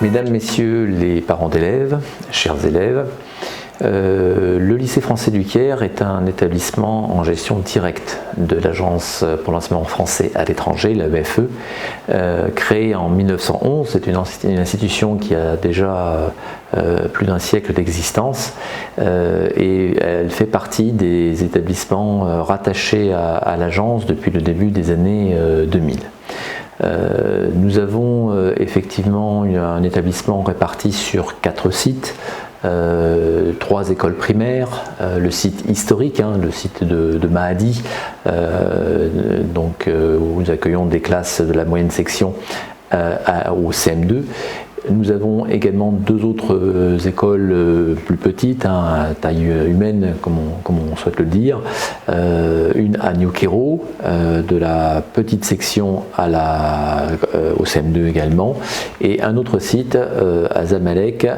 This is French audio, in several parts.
Mesdames, Messieurs les parents d'élèves, chers élèves, le lycée français du Caire est un établissement en gestion directe de l'Agence pour l'enseignement français à l'étranger, l'AEFE, créée en 1911. C'est une institution qui a déjà plus d'un siècle d'existence et elle fait partie des établissements rattachés à l'agence depuis le début des années 2000. Nous avons effectivement un établissement réparti sur 4 sites, 3 écoles primaires, le site historique, le site de Mahadi, où nous accueillons des classes de la moyenne section au CM2. Nous avons également 2 autres écoles plus petites, à taille humaine, comme on souhaite le dire. Une à New Cairo, de la petite section au CM2 également, et un autre site à Zamalek,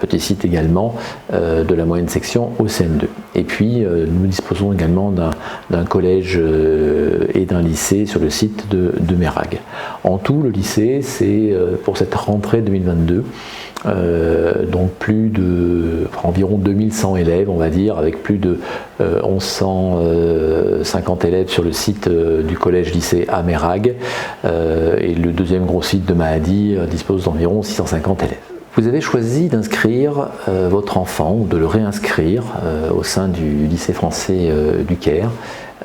petit site également, de la moyenne section au CM2. Et puis nous disposons également d'un collège et d'un lycée sur le site de Merag. En tout, le lycée, c'est pour cette rentrée 2022, donc environ 2100 élèves, on va dire, avec plus de 1150 élèves sur le site du collège-lycée à Merag, et le deuxième gros site de Mahadi dispose d'environ 650 élèves. Vous avez choisi d'inscrire votre enfant ou de le réinscrire au sein du lycée français du Caire.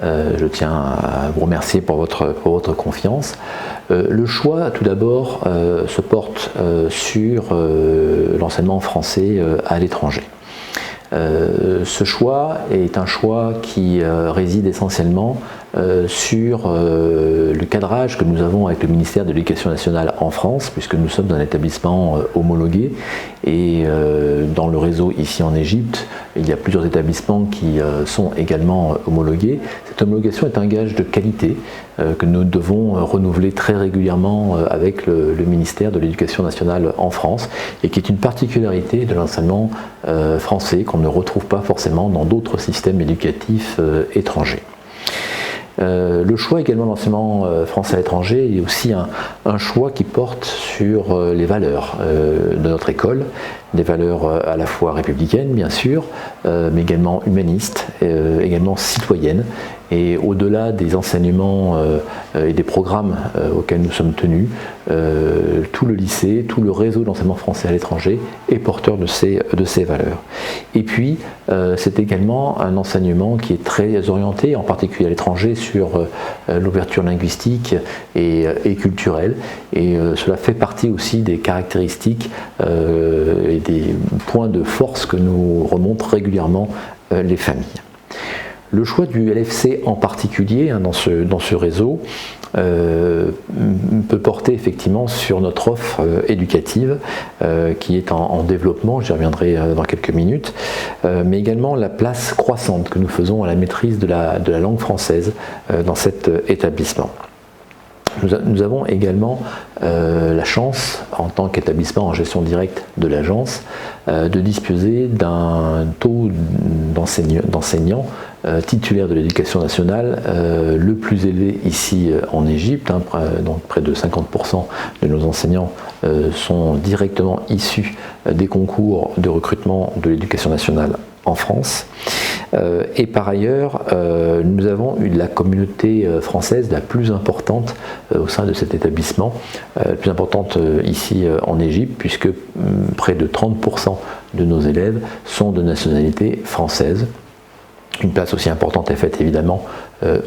Je tiens à vous remercier pour votre confiance. Le choix, tout d'abord, se porte sur l'enseignement français à l'étranger. Ce choix est un choix qui réside essentiellement sur le cadrage que nous avons avec le ministère de l'Éducation nationale en France, puisque nous sommes un établissement homologué, et dans le réseau ici en Égypte, il y a plusieurs établissements qui sont également homologués. Cette homologation est un gage de qualité que nous devons renouveler très régulièrement avec le ministère de l'Éducation nationale en France, et qui est une particularité de l'enseignement français qu'on ne retrouve pas forcément dans d'autres systèmes éducatifs étrangers. Le choix également de l'enseignement français à l'étranger est aussi un choix qui porte sur les valeurs de notre école, des valeurs à la fois républicaines bien sûr, mais également humanistes, également citoyennes. Et au-delà des enseignements et des programmes auxquels nous sommes tenus, tout le lycée, tout le réseau d'enseignement français à l'étranger est porteur de ces valeurs. Et puis, c'est également un enseignement qui est très orienté, en particulier à l'étranger, sur l'ouverture linguistique et culturelle. Et cela fait partie aussi des caractéristiques et des points de force que nous remontent régulièrement les familles. Le choix du LFC en particulier dans ce réseau peut porter effectivement sur notre offre éducative qui est en développement, j'y reviendrai dans quelques minutes, mais également la place croissante que nous faisons à la maîtrise de la langue française dans cet établissement. Nous avons également la chance, en tant qu'établissement en gestion directe de l'agence, de disposer d'un taux d'enseignants titulaires de l'éducation nationale le plus élevé ici en Égypte. Donc près de 50% de nos enseignants sont directement issus des concours de recrutement de l'éducation nationale en France. Et par ailleurs, nous avons la communauté française la plus importante au sein de cet établissement, la plus importante ici en Égypte, puisque près de 30% de nos élèves sont de nationalité française. Une place aussi importante est faite évidemment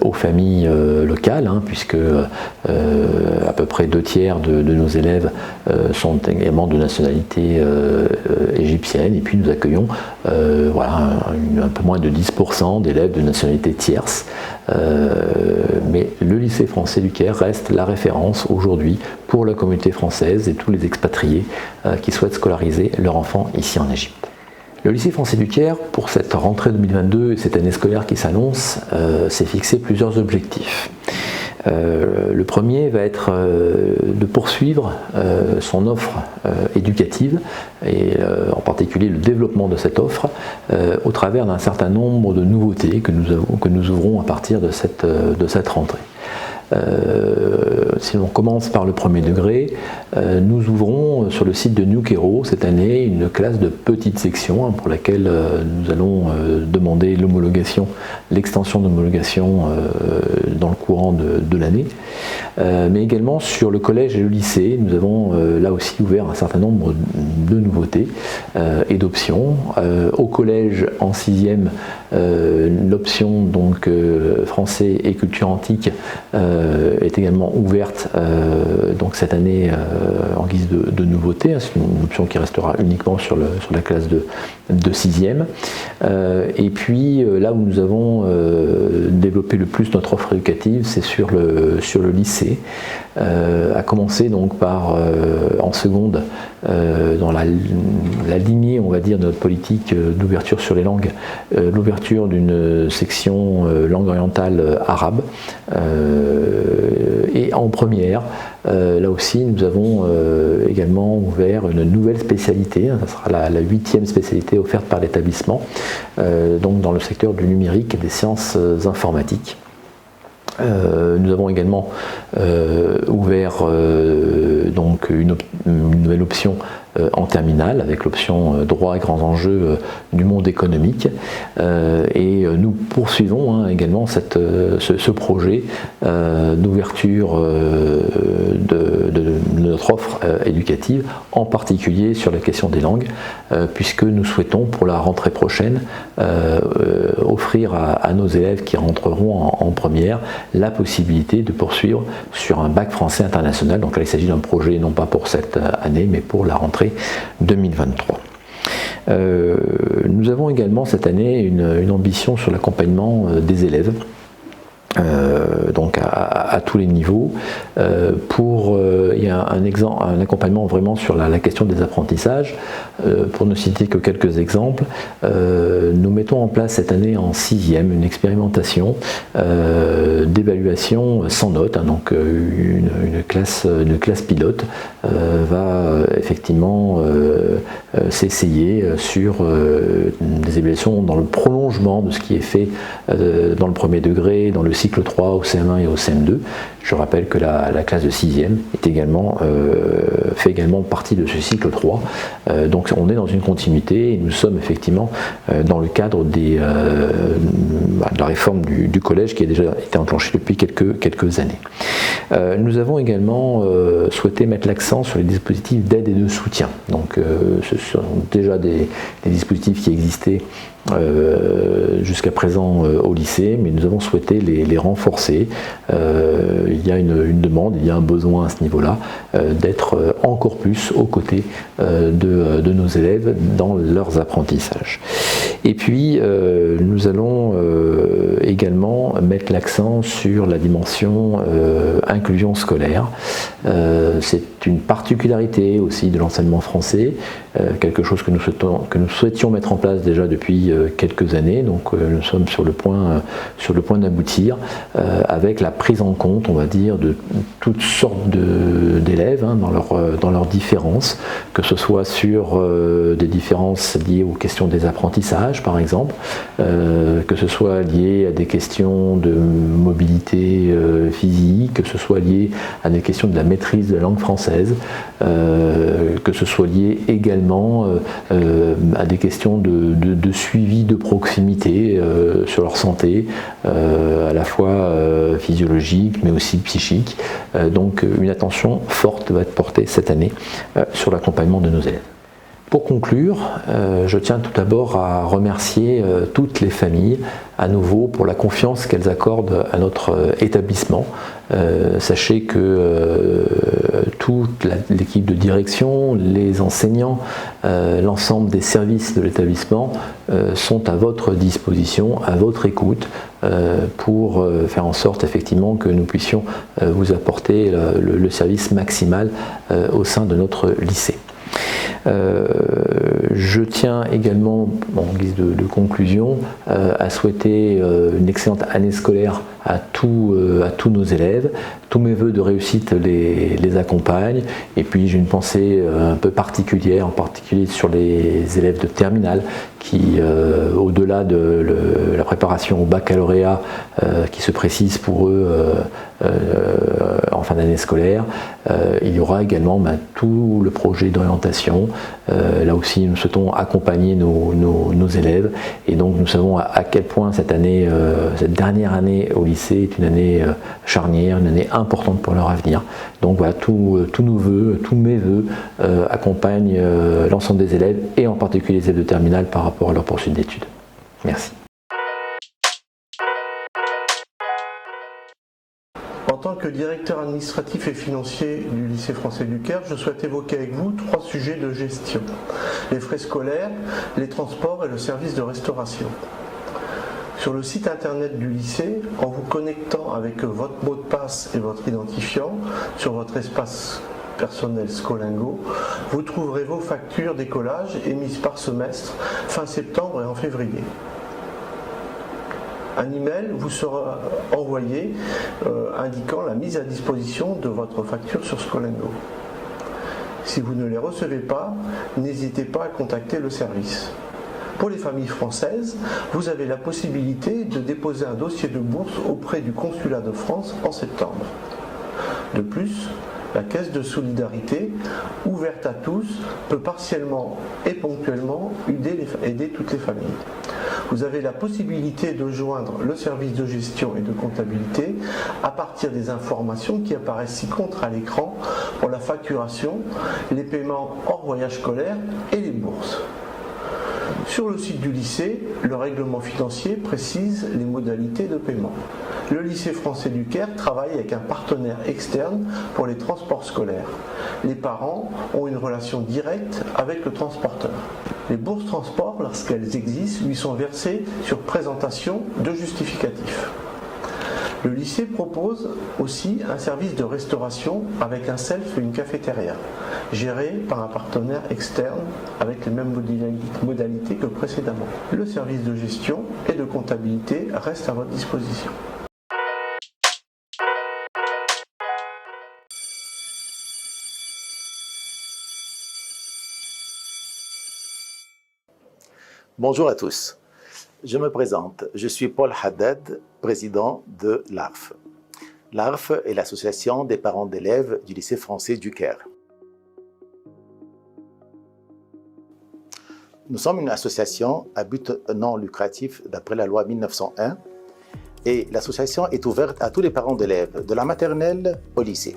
aux familles locales, puisque à peu près 2/3 de nos élèves sont également de nationalité égyptienne, et puis nous accueillons un peu moins de 10% d'élèves de nationalité tierce. Mais le lycée français du Caire reste la référence aujourd'hui pour la communauté française et tous les expatriés qui souhaitent scolariser leur enfant ici en Égypte. Le lycée français du Caire, pour cette rentrée 2022 et cette année scolaire qui s'annonce, s'est fixé plusieurs objectifs. Le premier va être de poursuivre son offre éducative et en particulier le développement de cette offre au travers d'un certain nombre de nouveautés que nous ouvrons à partir de cette rentrée. Si l'on commence par le premier degré, nous ouvrons sur le site de New Kero cette année une classe de petite section pour laquelle nous allons demander l'homologation, l'extension d'homologation dans le courant de l'année. Mais également sur le collège et le lycée, nous avons là aussi ouvert un certain nombre de nouveautés et d'options. Au collège en 6e, l'option donc français et culture antique est également ouverte donc cette année en guise de nouveauté. C'est une option qui restera uniquement sur la classe de 6e. Et puis là où nous avons développé le plus notre offre éducative, c'est sur le lycée, à commencer donc par en seconde dans la lignée, on va dire, de notre politique d'ouverture sur les langues, l'ouverture d'une section langue orientale arabe, et en première, là aussi nous avons également ouvert une nouvelle spécialité, ça sera la 8e spécialité offerte par l'établissement, donc dans le secteur du numérique et des sciences informatiques. Nous avons également ouvert donc une nouvelle option en terminale avec l'option droit et grands enjeux du monde économique, et nous poursuivons également ce projet d'ouverture de notre offre éducative, en particulier sur la question des langues, puisque nous souhaitons pour la rentrée prochaine offrir à nos élèves qui rentreront en première la possibilité de poursuivre sur un bac français international. Donc là il s'agit d'un projet non pas pour cette année mais pour la rentrée 2023. Nous avons également cette année une ambition sur l'accompagnement des élèves, donc à tous les niveaux. Il y a un accompagnement vraiment sur la question des apprentissages. Pour ne citer que quelques exemples, nous mettons en place cette année en 6e une expérimentation d'évaluation sans notes, donc une classe pilote va effectivement s'essayer sur des évaluations dans le prolongement de ce qui est fait dans le premier degré, dans le cycle 3 au CM1 et au CM2. Je rappelle que la classe de 6e est également, fait également partie de ce cycle 3. Donc on est dans une continuité et nous sommes effectivement dans le cadre de la réforme du collège qui a déjà été enclenchée depuis quelques années. Nous avons également souhaité mettre l'accent sur les dispositifs d'aide et de soutien. Donc ce sont déjà des dispositifs qui existaient jusqu'à présent au lycée, mais nous avons souhaité les renforcer. Il y a une demande, il y a un besoin à ce niveau-là d'être encore plus aux côtés de nos élèves dans leurs apprentissages. Et puis nous allons également mettre l'accent sur la dimension inclusion scolaire. C'est une particularité aussi de l'enseignement français, quelque chose que nous souhaitions mettre en place déjà depuis quelques années. Donc nous sommes sur le point d'aboutir avec la prise en compte, on va dire, de toutes sortes d'élèves dans leurs différences, que ce soit sur des différences liées aux questions des apprentissages par exemple, que ce soit lié à des questions de mobilité physique, que ce soit lié à des questions de la maîtrise de la langue française, que ce soit lié également à des questions de suivi de proximité sur leur santé, à la fois physiologique mais aussi psychique. Donc une attention forte va être portée cette année sur l'accompagnement de nos élèves. Pour conclure, je tiens tout d'abord à remercier toutes les familles à nouveau pour la confiance qu'elles accordent à notre établissement. Sachez que toute l'équipe de direction, les enseignants, l'ensemble des services de l'établissement sont à votre disposition, à votre écoute, pour faire en sorte effectivement que nous puissions vous apporter le service maximal au sein de notre lycée. Je tiens également, en guise de conclusion, à souhaiter une excellente année scolaire à tous nos élèves. Tous mes voeux de réussite les accompagnent. Et puis j'ai une pensée un peu particulière, en particulier sur les élèves de terminale qui, au-delà de la préparation au baccalauréat qui se précise pour eux en fin d'année scolaire, il y aura également tout le projet d'orientation. Là aussi, nous souhaitons accompagner nos élèves, et donc nous savons à quel point cette année, cette dernière année au lycée est une année charnière, une année importante pour leur avenir. Donc voilà, tous nos voeux, tous mes voeux accompagnent l'ensemble des élèves, et en particulier les élèves de terminale par rapport à leur poursuite d'études. Merci. En tant que directeur administratif et financier du lycée français du Caire, je souhaite évoquer avec vous 3 sujets de gestion: les frais scolaires, les transports et le service de restauration. Sur le site internet du lycée, en vous connectant avec votre mot de passe et votre identifiant sur votre espace personnel Scolingo, vous trouverez vos factures d'écolage émises par semestre fin septembre et en février. Un email vous sera envoyé indiquant la mise à disposition de votre facture sur Scolingo. Si vous ne les recevez pas, n'hésitez pas à contacter le service. Pour les familles françaises, vous avez la possibilité de déposer un dossier de bourse auprès du consulat de France en septembre. De plus, la caisse de solidarité, ouverte à tous, peut partiellement et ponctuellement aider toutes les familles. Vous avez la possibilité de joindre le service de gestion et de comptabilité à partir des informations qui apparaissent ci-contre à l'écran pour la facturation, les paiements hors voyage scolaire et les bourses. Sur le site du lycée, le règlement financier précise les modalités de paiement. Le lycée français du Caire travaille avec un partenaire externe pour les transports scolaires. Les parents ont une relation directe avec le transporteur. Les bourses transport, lorsqu'elles existent, lui sont versées sur présentation de justificatif. Le lycée propose aussi un service de restauration avec un self et une cafétéria, géré par un partenaire externe avec les mêmes modalités que précédemment. Le service de gestion et de comptabilité reste à votre disposition. Bonjour à tous, je me présente, je suis Paul Haddad, président de l'ARF. L'ARF est l'association des parents d'élèves du lycée français du Caire. Nous sommes une association à but non lucratif d'après la loi 1901 et l'association est ouverte à tous les parents d'élèves, de la maternelle au lycée.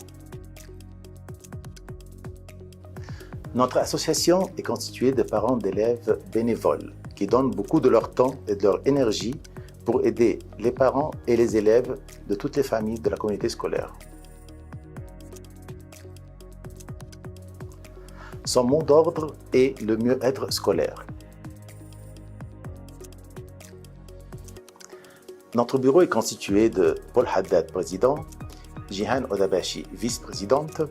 Notre association est constituée de parents d'élèves bénévoles qui donnent beaucoup de leur temps et de leur énergie pour aider les parents et les élèves de toutes les familles de la communauté scolaire. Son mot d'ordre est le mieux-être scolaire. Notre bureau est constitué de Paul Haddad, président, Jihan Odabashi, vice-présidente,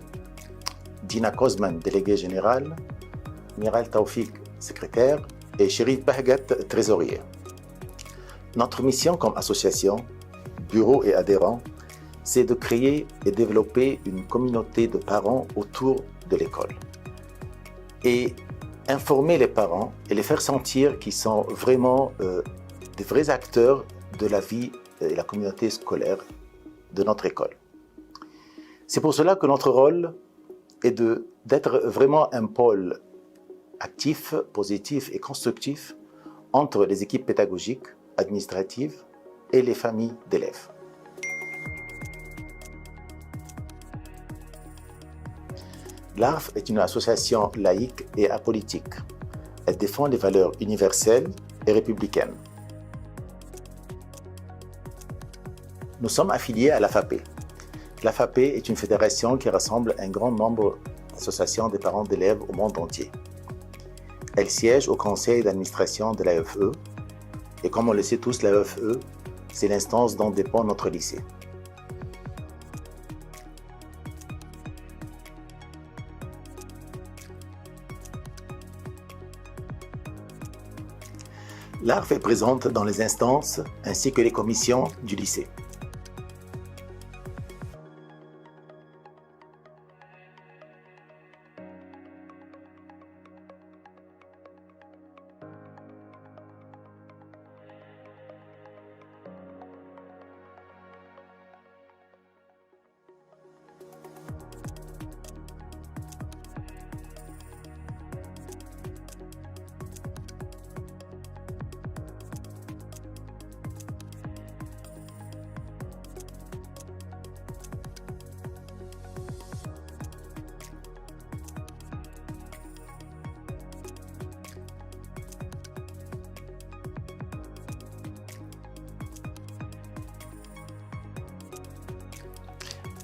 Dina Kozman, déléguée générale, Miral Taoufik, secrétaire, et Chérif Bahgat, trésorier. Notre mission comme association, bureau et adhérents, c'est de créer et développer une communauté de parents autour de l'école. Et informer les parents et les faire sentir qu'ils sont vraiment des vrais acteurs de la vie et la communauté scolaire de notre école. C'est pour cela que notre rôle est d'être vraiment un pôle actif, positif et constructif entre les équipes pédagogiques, administratives et les familles d'élèves. L'ARF est une association laïque et apolitique. Elle défend les valeurs universelles et républicaines. Nous sommes affiliés à l'AFAP. L'AFAP est une fédération qui rassemble un grand nombre d'associations des parents d'élèves au monde entier. Elle siège au conseil d'administration de l'AFE et comme on le sait tous, l'AFE, c'est l'instance dont dépend notre lycée. L'ARF est présente dans les instances ainsi que les commissions du lycée.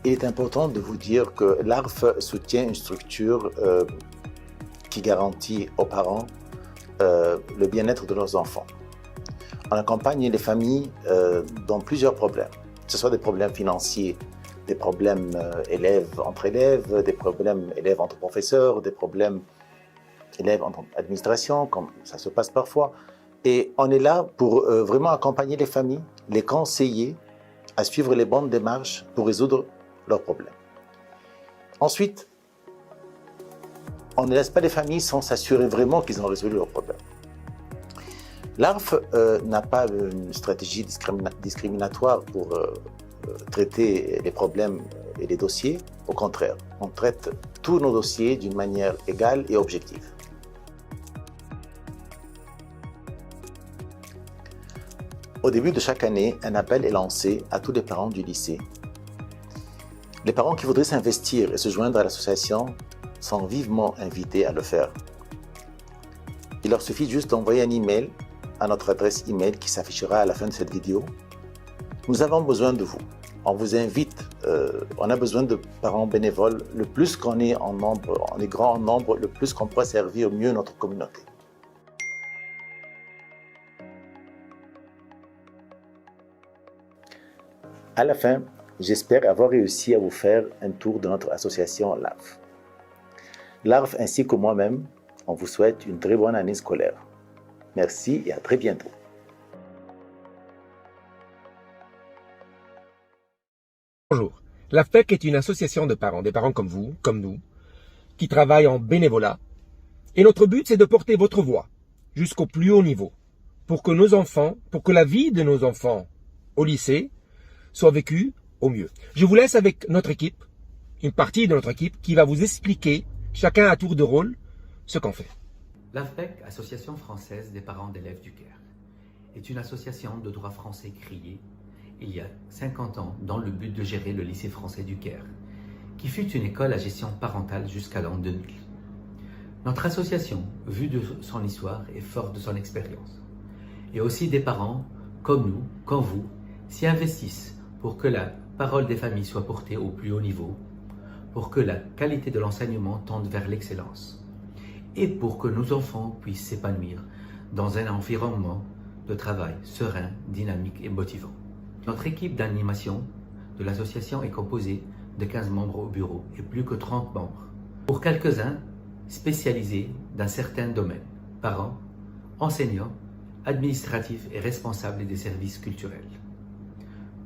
il est important de vous dire que l'ARF soutient une structure qui garantit aux parents le bien-être de leurs enfants. On accompagne les familles dans plusieurs problèmes, que ce soit des problèmes financiers, des problèmes élèves entre élèves, des problèmes élèves entre professeurs, des problèmes élèves entre administration, comme ça se passe parfois. Et on est là pour vraiment accompagner les familles, les conseiller à suivre les bonnes démarches pour résoudre leurs problèmes. Ensuite, on ne laisse pas les familles sans s'assurer vraiment qu'ils ont résolu leurs problèmes. L'ARF n'a pas une stratégie discriminatoire pour traiter les problèmes et les dossiers. Au contraire, on traite tous nos dossiers d'une manière égale et objective. Au début de chaque année, un appel est lancé à tous les parents du lycée. Les parents qui voudraient s'investir et se joindre à l'association sont vivement invités à le faire. Il leur suffit juste d'envoyer un email à notre adresse email qui s'affichera à la fin de cette vidéo. Nous avons besoin de vous. On vous invite, on a besoin de parents bénévoles. Le plus qu'on est en nombre, on est grand en nombre, le plus qu'on pourra servir mieux notre communauté. À la fin, j'espère avoir réussi à vous faire un tour de notre association l'ARF. L'ARF ainsi que moi-même, on vous souhaite une très bonne année scolaire. Merci et à très bientôt. Bonjour, l'AFPEC est une association de parents, des parents comme vous, comme nous, qui travaillent en bénévolat. Et notre but, c'est de porter votre voix jusqu'au plus haut niveau pour que nos enfants, pour que la vie de nos enfants au lycée soit vécue au mieux. Je vous laisse avec notre équipe, une partie de notre équipe qui va vous expliquer, chacun à tour de rôle, ce qu'on fait. L'AFPEC, Association française des parents d'élèves du Caire, est une association de droit français créée il y a 50 ans dans le but de gérer le lycée français du Caire, qui fut une école à gestion parentale jusqu'à l'an 2000. Notre association, vue de son histoire, est forte de son expérience. Et aussi des parents, comme nous, comme vous, s'y investissent pour que la parole des familles soit portée au plus haut niveau, pour que la qualité de l'enseignement tende vers l'excellence et pour que nos enfants puissent s'épanouir dans un environnement de travail serein, dynamique et motivant. Notre équipe d'animation de l'association est composée de 15 membres au bureau et plus que 30 membres. Pour quelques-uns spécialisés dans certains domaines, parents, enseignants, administratifs et responsables des services culturels.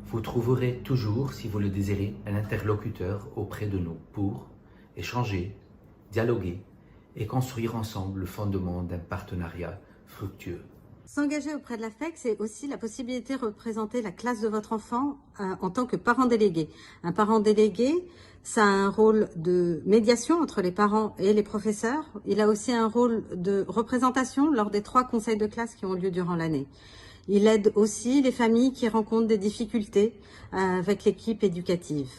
Vous trouverez toujours, si vous le désirez, un interlocuteur auprès de nous pour échanger, dialoguer et construire ensemble le fondement d'un partenariat fructueux. S'engager auprès de l'AFPEC, c'est aussi la possibilité de représenter la classe de votre enfant en tant que parent délégué. Un parent délégué, ça a un rôle de médiation entre les parents et les professeurs. Il a aussi un rôle de représentation lors des 3 conseils de classe qui ont lieu durant l'année. Il aide aussi les familles qui rencontrent des difficultés avec l'équipe éducative.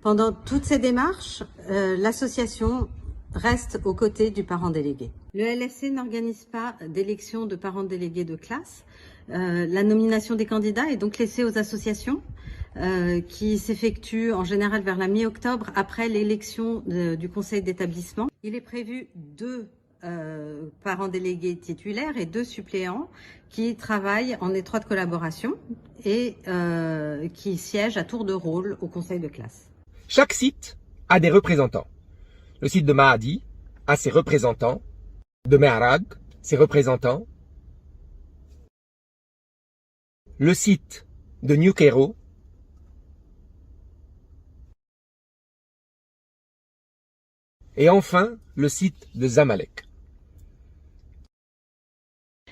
Pendant toutes ces démarches, l'association reste aux côtés du parent délégué. Le LFC n'organise pas d'élection de parents délégués de classe. La nomination des candidats est donc laissée aux associations qui s'effectuent en général vers la mi-octobre après l'élection du conseil d'établissement. Il est prévu 2 parents délégués titulaires et 2 suppléants qui travaillent en étroite collaboration et qui siègent à tour de rôle au conseil de classe. Chaque site a des représentants. Le site de Mahadi a ses représentants, de Mehrag, ses représentants. Le site de New Cairo et enfin le site de Zamalek.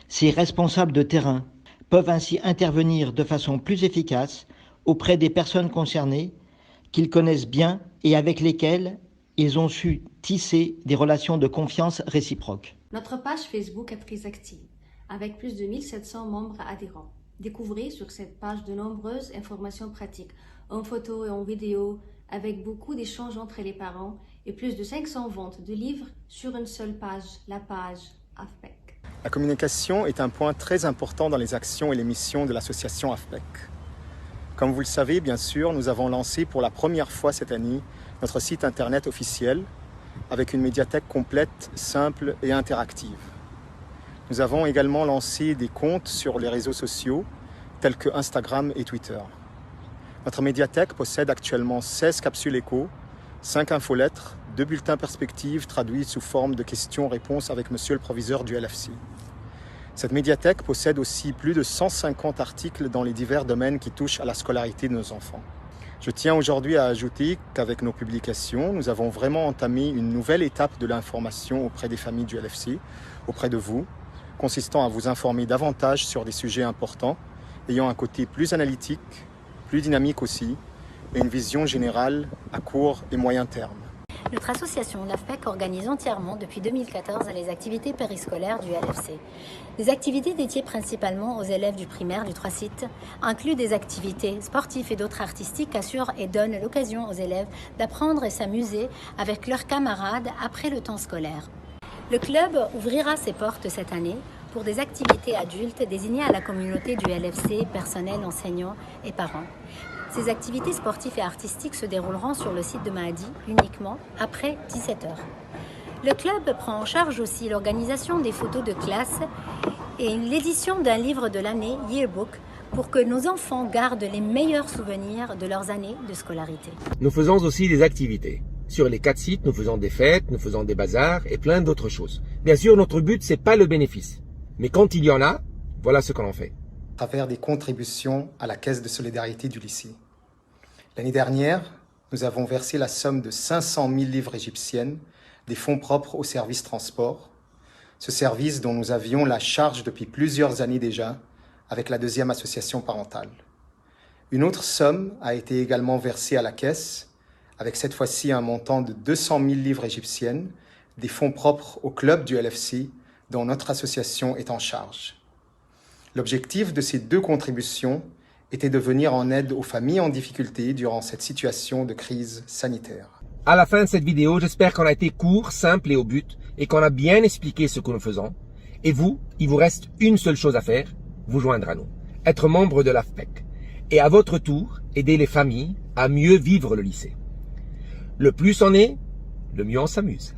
Ces responsables de terrain peuvent ainsi intervenir de façon plus efficace auprès des personnes concernées qu'ils connaissent bien et avec lesquelles ils ont su tisser des relations de confiance réciproques. Notre page Facebook est très active, avec plus de 1700 membres adhérents. Découvrez sur cette page de nombreuses informations pratiques, en photo et en vidéo, avec beaucoup d'échanges entre les parents et plus de 500 ventes de livres sur une seule page, la page AFPEC. La communication est un point très important dans les actions et les missions de l'association AFPEC. Comme vous le savez, bien sûr, nous avons lancé pour la première fois cette année notre site internet officiel avec une médiathèque complète, simple et interactive. Nous avons également lancé des comptes sur les réseaux sociaux tels que Instagram et Twitter. Notre médiathèque possède actuellement 16 capsules échos, 5 infolettres, 2 bulletins perspectives traduits sous forme de questions-réponses avec monsieur le proviseur du LFC. Cette médiathèque possède aussi plus de 150 articles dans les divers domaines qui touchent à la scolarité de nos enfants. Je tiens aujourd'hui à ajouter qu'avec nos publications, nous avons vraiment entamé une nouvelle étape de l'information auprès des familles du LFC, auprès de vous, consistant à vous informer davantage sur des sujets importants, ayant un côté plus analytique, plus dynamique aussi, et une vision générale à court et moyen terme. Notre association, l'AFPEC, organise entièrement depuis 2014 les activités périscolaires du LFC. Des activités dédiées principalement aux élèves du primaire du 3 sites incluent des activités sportives et d'autres artistiques, assurent et donnent l'occasion aux élèves d'apprendre et s'amuser avec leurs camarades après le temps scolaire. Le club ouvrira ses portes cette année pour des activités adultes désignées à la communauté du LFC, personnel, enseignants et parents. Ces activités sportives et artistiques se dérouleront sur le site de Mahadi uniquement après 17h. Le club prend en charge aussi l'organisation des photos de classe et l'édition d'un livre de l'année, Yearbook, pour que nos enfants gardent les meilleurs souvenirs de leurs années de scolarité. Nous faisons aussi des activités. Sur les 4 sites, nous faisons des fêtes, nous faisons des bazars et plein d'autres choses. Bien sûr, notre but, c'est pas le bénéfice. Mais quand il y en a, voilà ce que l'on fait. À travers des contributions à la caisse de solidarité du lycée. L'année dernière, nous avons versé la somme de 500 000 livres égyptiennes, des fonds propres au service transport, ce service dont nous avions la charge depuis plusieurs années déjà, avec la deuxième association parentale. Une autre somme a été également versée à la caisse, avec cette fois-ci un montant de 200 000 livres égyptiennes, des fonds propres au club du LFC, dont notre association est en charge. L'objectif de ces 2 contributions était de venir en aide aux familles en difficulté durant cette situation de crise sanitaire. À la fin de cette vidéo, j'espère qu'on a été court, simple et au but et qu'on a bien expliqué ce que nous faisons. Et vous, il vous reste une seule chose à faire, vous joindre à nous, être membre de l'AFPEC et à votre tour, aider les familles à mieux vivre le lycée. Le plus on est, le mieux on s'amuse.